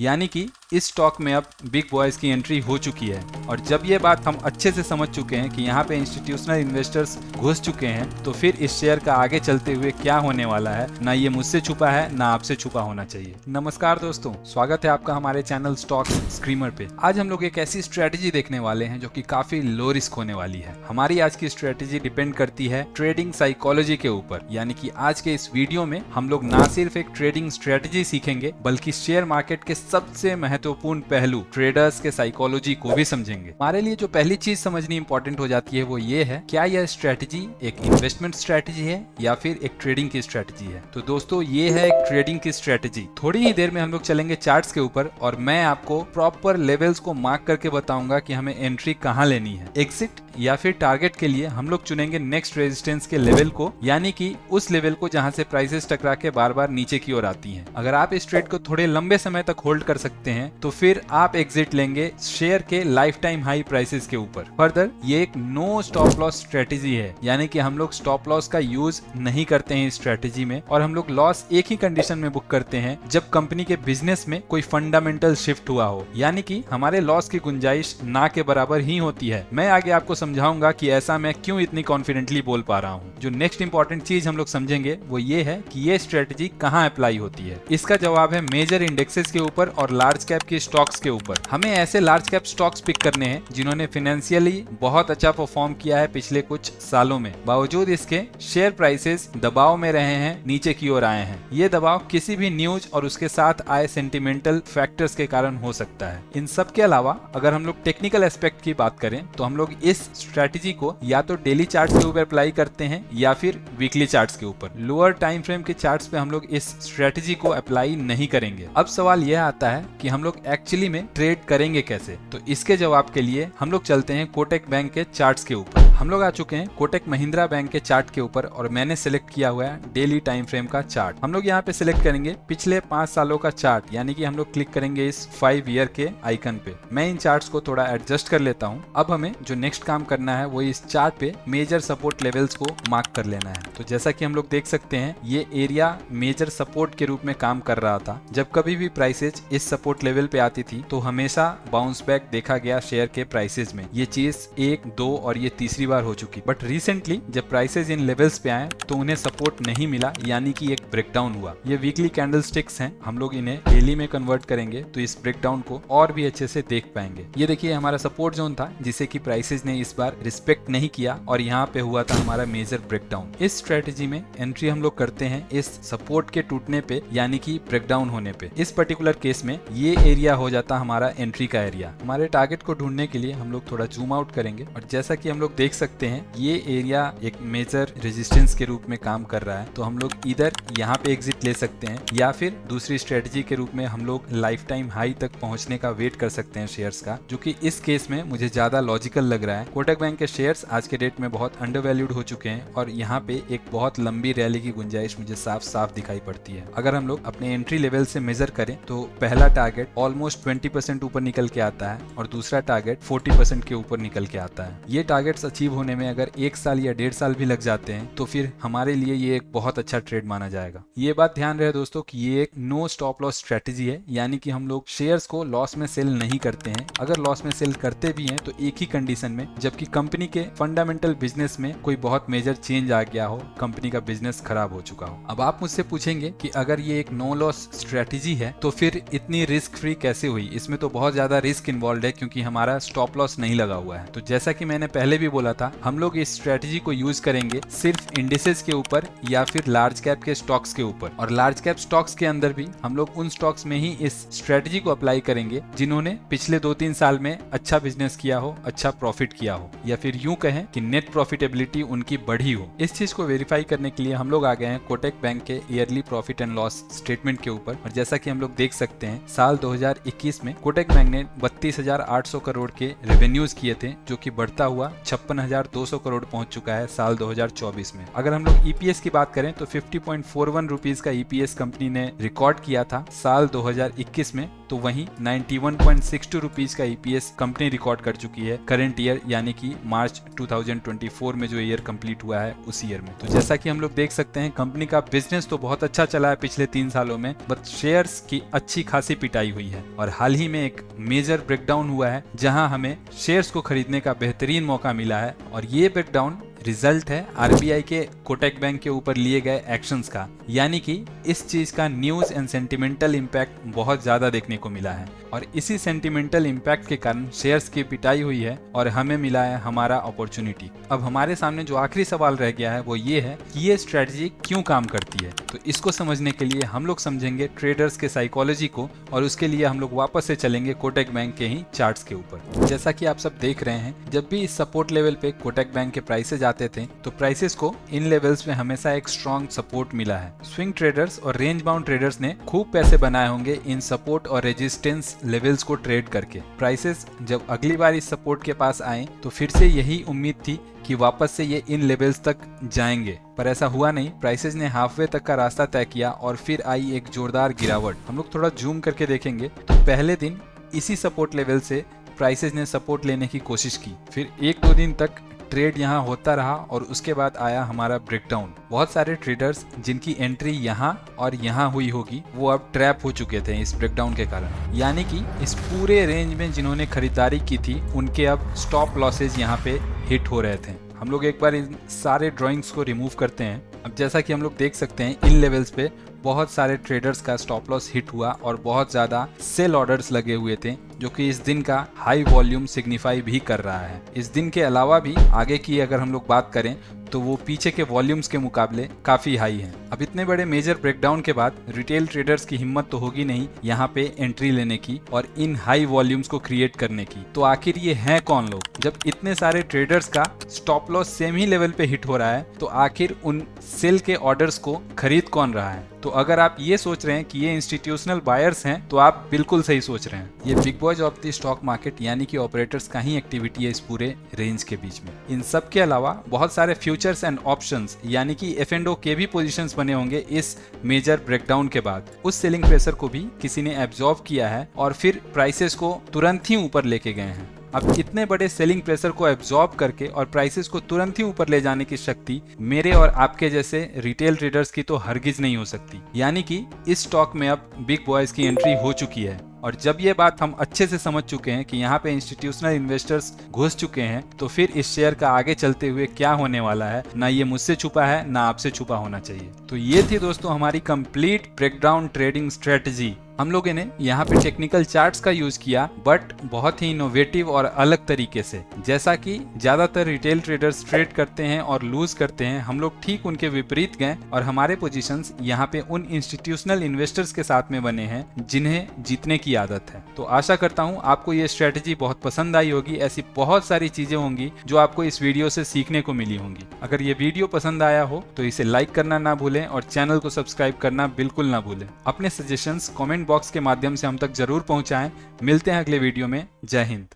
यानी कि इस स्टॉक में अब बिग बॉयज की एंट्री हो चुकी है। और जब ये बात हम अच्छे से समझ चुके हैं कि यहाँ पे इंस्टीट्यूशनल इन्वेस्टर्स घुस चुके हैं, तो फिर इस शेयर का आगे चलते हुए क्या होने वाला है, ना ये मुझसे छुपा है ना आपसे छुपा होना चाहिए। नमस्कार दोस्तों, स्वागत है आपका हमारे चैनल स्टॉक्स स्क्रीमर पे। आज हम लोग एक ऐसी स्ट्रेटेजी देखने वाले हैं जो कि काफी लो रिस्क होने वाली है। हमारी आज की स्ट्रेटेजी डिपेंड करती है ट्रेडिंग साइकोलॉजी के ऊपर, यानी कि आज के इस वीडियो में हम लोग ना सिर्फ एक ट्रेडिंग स्ट्रेटेजी सीखेंगे बल्कि शेयर मार्केट के सबसे महत्वपूर्ण पहलू ट्रेडर्स के साइकोलॉजी को भी समझेंगे। हमारे लिए जो पहली चीज समझनी इंपॉर्टेंट हो जाती है वो ये है, क्या यह स्ट्रेटेजी एक इन्वेस्टमेंट स्ट्रेटेजी है या फिर एक ट्रेडिंग की स्ट्रेटेजी है। तो दोस्तों ये है एक ट्रेडिंग की स्ट्रेटेजी। थोड़ी ही देर में हम लोग चलेंगे चार्ट्स के ऊपर और मैं आपको प्रॉपर लेवल्स को मार्क करके बताऊंगा कि हमें एंट्री कहां लेनी है। एग्जिट या फिर टारगेट के लिए हम लोग चुनेंगे नेक्स्ट रेजिस्टेंस के लेवल को, यानी कि उस लेवल को जहां से प्राइसेस टकरा के बार बार नीचे की ओर आती हैं। अगर आप इस ट्रेड को थोड़े लंबे समय तक होल्ड कर सकते हैं तो फिर आप एग्जिट लेंगे शेयर के लाइफ टाइम हाई प्राइसेस के ऊपर। फर्दर ये एक नो स्टॉप लॉस स्ट्रेटेजी है, यानी कि हम लोग स्टॉप लॉस का यूज नहीं करते हैं इस स्ट्रेटेजी में, और हम लोग लॉस एक ही कंडीशन में बुक करते हैं जब कंपनी के बिजनेस में कोई फंडामेंटल शिफ्ट हुआ हो, यानी कि हमारे लॉस की गुंजाइश ना के बराबर ही होती है। मैं आगे आपको समझाऊंगा कि ऐसा मैं क्यों इतनी कॉन्फिडेंटली बोल पा रहा हूँ। जो नेक्स्ट इंपॉर्टेंट चीज हम लोग समझेंगे वो ये है कि ये स्ट्रेटेजी कहाँ अप्लाई होती है। इसका जवाब है मेजर इंडेक्सेस के ऊपर और लार्ज कैप के स्टॉक्स के ऊपर। हमें ऐसे लार्ज कैप स्टॉक्स पिक करने हैं जिन्होंने फाइनेंशियली बहुत अच्छा परफॉर्म किया है पिछले कुछ सालों में। बावजूद इसके शेयर प्राइसेस दबाव में रहे हैं, नीचे की ओर आए हैं। ये दबाव किसी भी न्यूज और उसके साथ आए सेंटिमेंटल फैक्टर्स के कारण हो सकता है। इन सब के अलावा अगर हम लोग टेक्निकल एस्पेक्ट की बात करें तो हम लोग इस स्ट्रेटेजी को या तो डेली चार्ट्स के ऊपर अप्लाई करते हैं या फिर वीकली चार्ट्स के ऊपर। लोअर टाइम फ्रेम के चार्ट्स पे हम लोग इस स्ट्रेटेजी को अप्लाई नहीं करेंगे। अब सवाल यह आता है कि हम लोग एक्चुअली में ट्रेड करेंगे कैसे। तो इसके जवाब के लिए हम लोग चलते हैं कोटक बैंक के चार्ट्स के ऊपर। हम लोग आ चुके हैं कोटक महिंद्रा बैंक के चार्ट के ऊपर और मैंने सिलेक्ट किया हुआ है डेली टाइम फ्रेम का चार्ट। हम लोग यहाँ पे सिलेक्ट करेंगे पिछले 5 सालों का चार्ट, यानी कि हम लोग क्लिक करेंगे इस 5 ईयर के आइकन पे। मैं इन चार्ट्स को थोड़ा एडजस्ट कर लेता हूँ। अब हमें जो नेक्स्ट काम करना है वो इस चार्ट पे मेजर सपोर्ट लेवल्स को मार्क कर लेना है। तो जैसा कि हम लोग देख सकते हैं ये एरिया मेजर सपोर्ट के रूप में काम कर रहा था। जब कभी भी प्राइसेज इस सपोर्ट लेवल पे आती थी तो हमेशा बाउंस बैक देखा गया शेयर के प्राइसेज में। ये चीज 1, 2 और ये तीसरी बार हो चुकी। बट रिसेंटली जब प्राइसेज इन लेवल्स पे आए तो उन्हें सपोर्ट नहीं मिला, यानी कि एक ब्रेकडाउन हुआ। ये वीकली कैंडल स्टिक्स हैं, हम लोग इन्हें डेली में कन्वर्ट करेंगे तो इस ब्रेकडाउन को और भी अच्छे से देख पाएंगे। ये देखिए हमारा सपोर्ट जोन था जिसे कि प्राइसेज ने इस बार रिस्पेक्ट नहीं किया और यहाँ पे हुआ था हमारा मेजर ब्रेकडाउन। इस स्ट्रेटेजी में एंट्री हम लोग करते हैं इस सपोर्ट के टूटने पे, यानी कि ब्रेकडाउन होने पे। इस पर्टिकुलर केस में ये एरिया हो जाता हमारा एंट्री का एरिया। हमारे टारगेट को ढूंढने के लिए हम लोग थोड़ा जूम आउट करेंगे और जैसा कि हम लोग देख सकते हैं ये एरिया एक मेजर रेजिस्टेंस के रूप में काम कर रहा है। तो हम लोग इधर यहाँ पे एग्जिट ले सकते हैं या फिर दूसरी स्ट्रेटेजी के रूप में हम लोग लाइफ टाइम हाई तक पहुंचने का वेट कर सकते हैं शेयर्स का, जो कि इस केस में मुझे ज्यादा लॉजिकल लग रहा है। कोटक बैंक के शेयर्स आज के डेट में बहुत अंडरवैल्यूड हो चुके हैं और यहाँ पे एक बहुत लंबी रैली की गुंजाइश मुझे साफ साफ दिखाई पड़ती है। अगर हम लोग अपने एंट्री लेवल से मेजर करें तो पहला टारगेट ऑलमोस्ट 20% ऊपर निकल के आता है और दूसरा टारगेट 40% के ऊपर निकल के आता है। ये टारगेट्स अचीव होने में अगर 1 साल या 1.5 साल भी लग जाते हैं तो फिर हमारे लिए ये एक बहुत अच्छा ट्रेड माना जाएगा। ये बात ध्यान रहे दोस्तों कि ये एक नो स्टॉप लॉस स्ट्रेटेजी है, यानी कि हम लोग शेयर्स को लॉस में सेल नहीं करते हैं। अगर लॉस में सेल करते भी हैं तो एक ही कंडीशन में, जबकि कंपनी के फंडामेंटल बिजनेस में कोई बहुत मेजर चेंज आ गया हो, कंपनी का बिजनेस खराब हो चुका हो। अब आप मुझसे पूछेंगे कि अगर ये एक नो लॉस स्ट्रेटेजी है तो फिर इतनी रिस्क फ्री कैसे हुई। इसमें तो बहुत ज्यादा रिस्क इन्वॉल्व है क्योंकि हमारा स्टॉप लॉस नहीं लगा हुआ है। तो जैसा कि मैंने पहले भी बोला था, हम लोग इस स्ट्रेटेजी को यूज करेंगे सिर्फ इंडिसेस के ऊपर या फिर लार्ज कैप के स्टॉक्स के ऊपर। और लार्ज कैप स्टॉक्स के अंदर भी हम लोग उन स्टॉक्स में ही इस स्ट्रेटेजी को अप्लाई करेंगे जिन्होंने पिछले 2-3 साल में अच्छा बिजनेस किया हो, अच्छा प्रॉफिट किया हो, या फिर यूं कहें कि नेट प्रॉफिटेबिलिटी उनकी बढ़ी हो। इस चीज को वेरीफाई करने के लिए हम लोग आ गए हैं कोटक बैंक के yearly profit and loss statement के ऊपर। और जैसा कि हम लोग देख सकते हैं साल 2021 में कोटक बैंक ने 32,800 करोड़ के रेवेन्यूज किए थे, जो कि बढ़ता हुआ 56,200 करोड़ पहुंच चुका है साल 2024 में। अगर हम लोग ईपीएस की बात करें तो 50.41 रुपीज का ईपीएस कंपनी ने रिकॉर्ड किया था साल 2021 में। तो वहीं 91.62 रुपीज का ईपीएस कंपनी रिकॉर्ड कर चुकी है करंट ईयर, यानी कि मार्च 2024 में जो ईयर कंप्लीट हुआ है उस ईयर में। तो जैसा कि हम लोग देख सकते हैं कंपनी का बिजनेस तो बहुत अच्छा चला है पिछले 3 सालों में, बट शेयर्स की अच्छी खासी पिटाई हुई है। और हाल ही में एक मेजर ब्रेकडाउन हुआ है जहां हमें शेयर्स को खरीदने का बेहतरीन मौका मिला है, और ये ब्रेकडाउन रिजल्ट है आरबीआई के कोटक बैंक के ऊपर लिए गए एक्शंस का, यानी कि इस चीज का न्यूज एंड सेंटिमेंटल इम्पैक्ट बहुत ज्यादा देखने को मिला है, और इसी सेंटिमेंटल इम्पैक्ट के कारण शेयर्स की पिटाई हुई है और हमें मिला है हमारा अपॉर्चुनिटी। अब हमारे सामने जो आखिरी सवाल रह गया है वो ये है कि ये स्ट्रेटजी क्यों काम करती है। तो इसको समझने के लिए हम लोग समझेंगे ट्रेडर्स के साइकोलॉजी को, और उसके लिए हम लोग वापस से चलेंगे कोटक बैंक के ही चार्ट्स के ऊपर। जैसा कि आप सब देख रहे हैं, जब भी इस सपोर्ट लेवल पे कोटक बैंक के प्राइसेस आते थे तो प्राइसेस को इन लेवल्स में हमेशा एक स्ट्रॉन्ग सपोर्ट मिला है। स्विंग ट्रेडर्स और रेंज बाउंड ट्रेडर्स ने खूब पैसे बनाए होंगे इन सपोर्ट और रेजिस्टेंस लेवल्स को ट्रेड करके। प्राइसेस जब अगली बार इस सपोर्ट के पास आए तो फिर से यही उम्मीद थी कि वापस से ये इन लेवल्स तक जाएंगे, पर ऐसा हुआ नहीं। प्राइसेस ने हाफवे तक का रास्ता तय किया और फिर आई एक जोरदार गिरावट। हम लोग थोड़ा जूम करके देखेंगे तो पहले दिन इसी सपोर्ट लेवल से प्राइसेस ने सपोर्ट लेने की कोशिश की, फिर 1-2 दिन तक ट्रेड यहाँ होता रहा और उसके बाद आया हमारा ब्रेकडाउन। बहुत सारे ट्रेडर्स जिनकी एंट्री यहाँ और यहाँ हुई होगी वो अब ट्रैप हो चुके थे इस ब्रेकडाउन के कारण, यानी कि इस पूरे रेंज में जिन्होंने खरीदारी की थी उनके अब स्टॉप लॉसेज यहाँ पे हिट हो रहे थे। हम लोग एक बार इन सारे ड्राइंग्स को रिमूव करते हैं। अब जैसा कि हम लोग देख सकते हैं इन लेवल्स पे बहुत सारे ट्रेडर्स का स्टॉप लॉस हिट हुआ और बहुत ज़्यादा सेल ऑर्डर्स लगे हुए थे, जो कि इस दिन का हाई वॉल्यूम सिग्निफाई भी कर रहा है। इस दिन के अलावा भी आगे की अगर हम लोग बात करें तो वो पीछे के वॉल्यूम्स के मुकाबले काफी हाई है। अब इतने बड़े मेजर ब्रेकडाउन के बाद रिटेल ट्रेडर्स की हिम्मत तो होगी नहीं यहाँ पे एंट्री लेने की और इन हाई वॉल्यूम्स को क्रिएट करने की। तो आखिर ये हैं कौन लोग? जब इतने सारे ट्रेडर्स का स्टॉप लॉस सेम ही लेवल पे हिट हो रहा है तो आखिर उन सेल के ऑर्डर्स को खरीद कौन रहा है? तो अगर आप ये सोच रहे हैं कि ये इंस्टीट्यूशनल बायर्स हैं तो आप बिल्कुल सही सोच रहे हैं। ये big boys of the stock market यानी कि ऑपरेटर्स का ही एक्टिविटी है इस पूरे रेंज के बीच में। इन सब के अलावा बहुत सारे फ्यूचर्स एंड ऑप्शंस यानी कि F&O के भी पोजीशंस बने होंगे इस मेजर ब्रेकडाउन के बाद। उस सेलिंग प्रेशर को भी किसी ने एब्जॉर्ब किया है और फिर प्राइसेस को तुरंत ही ऊपर लेके गए हैं। अब इतने बड़े सेलिंग प्रेशर को एब्जॉर्ब करके और प्राइसेस को तुरंत ही ऊपर ले जाने की शक्ति मेरे और आपके जैसे रिटेल ट्रेडर्स की तो हरगिज नहीं हो सकती। यानी कि इस स्टॉक में अब बिग बॉयज की एंट्री हो चुकी है, और जब ये बात हम अच्छे से समझ चुके हैं कि यहाँ पे इंस्टीट्यूशनल इन्वेस्टर्स घुस चुके हैं तो फिर इस शेयर का आगे चलते हुए क्या होने वाला है, ना ये मुझसे छुपा है ना आपसे छुपा होना चाहिए। तो ये थी दोस्तों हमारी कंप्लीट ब्रेकडाउन ट्रेडिंग स्ट्रेटजी। हम लोगों ने यहाँ पे टेक्निकल चार्ट्स का यूज किया, बट बहुत ही इनोवेटिव और अलग तरीके से। जैसा कि ज्यादातर रिटेल ट्रेडर्स ट्रेड करते हैं और लूज करते हैं, हम लोग ठीक उनके विपरीत गए और हमारे पोजीशंस यहाँ पे उन इंस्टीट्यूशनल इन्वेस्टर्स के साथ में बने हैं जिन्हें जीतने की आदत है। तो आशा करता हूँ आपको ये स्ट्रेटजी बहुत पसंद आई होगी। ऐसी बहुत सारी चीजें होंगी जो आपको इस वीडियो से सीखने को मिली होंगी। अगर ये वीडियो पसंद आया हो तो इसे लाइक करना ना भूलें और चैनल को सब्सक्राइब करना बिल्कुल ना भूलें। अपने सजेशंस कमेंट बॉक्स के माध्यम से हम तक जरूर पहुंचाएं। मिलते हैं अगले वीडियो में। जय हिंद।